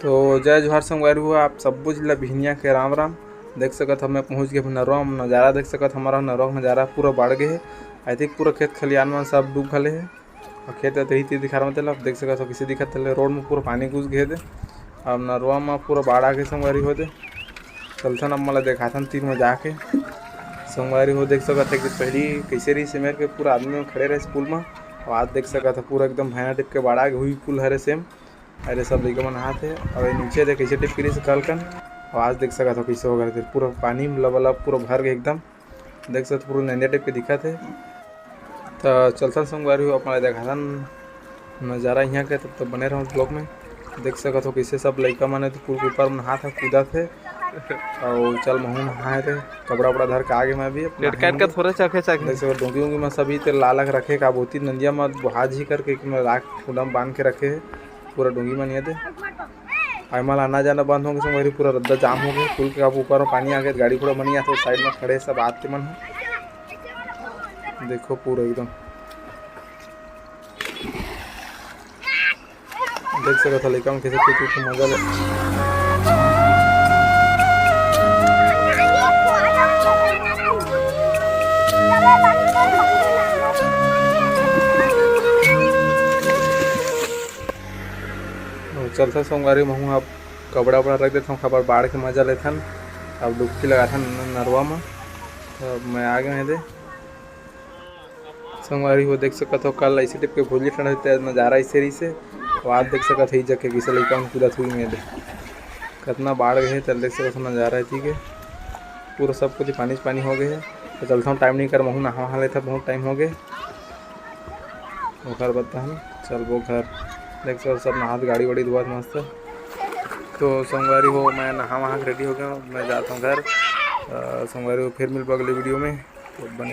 तो जय जोहार संगवारी हुआ आप सब जिला बिहनिया के राम राम। देख सकत हमें पहुंच गए नरवा में नज़ारा देख सकत हमारा नरवा नज़ारा पूरा बाढ़ गए है। आई थिंक पूरा खेत खलियान में सब डूब गए है और खेत ही दिखा रहा मतलब देख सकत हो किसी दिखत रोड में पूरा पानी घुस गए थे। अब नरवा में पूरा बाढ़ आ गए संगवारी होते चलथन अब मला देखाथन तीर में जाके संगवारी हो देख सकत है कि पहली कैसे रही सिमेर के पूरा आदमी खड़े रहे स्कूल में और आज देख सकत है पूरा एकदम भयानक टिप के बाढ़ आ गए हुई पुल हरे सेम अरे सब लड़का मन हाथ है और नीचे देख कैसे टिप करी से कल कन और आज देख सकत हो कैसे हो गए थे पूरा पानी लबलब पूरा भर गए एकदम देख सकते पूरा नंदिया टिप के दिखत है। तो चलता संगवारी हो अपना देखाथन नज़ारा यहाँ के तब तो बने रहो ब्लॉग में देख सकत हो कैसे सब लड़का मन तो पूरे ऊपर में हाथ कूदा थे और चल महू नहाए थे कपड़ा वपड़ा धर के आगे मैं भी काट का थोड़ा चखे चखे देख सकते डोंगी उंगी में सभी ते लालक रखे का बोती नंदिया में बुहाज ही करके मैं राख फूलम बांध के रखे है पूरा डोंगी में नहीं थे आईमाल आना जाना बंद होंगे संगवारी पूरा रद्दा जाम हो गए पुल के अब ऊपर पानी आ गया गाड़ी पूरा बनी आता साइड में खड़े सब आते मन देखो पूरा एकदम देख सकते था लड़का में कैसे कुछ मजा ले चलता सोमवारी महू अब कपड़ा वपड़ा रख देता हूँ खबर बाढ़ के मजा लेथन अब डुबकी लगाता नरवा में तो मैं आ गए दे सोमवारी हो देख सकत हो कल ऐसे टिप के भूली ठंड नज़ारा ऐसे रही से और आज देख सकत है जगह किसे लड़का में पूरा हुई में दे कितना बाढ़ गए तब देख सकत नज़ारा है ठीक है पूरा सब कुछ पानी हो गए है तो चलता हूँ टाइम नहीं कर महू नहा वहा लेता बहुत टाइम हो गए वो घर बता हम चल वो घर देख सर सब नहा गाड़ी वाड़ी धुआ मस्त तो सोमवारी हो मैं नहा वहाँ रेडी हो गया मैं जाता हूँ घर सोमवारी को फिर मिल अगले वीडियो में तो बने।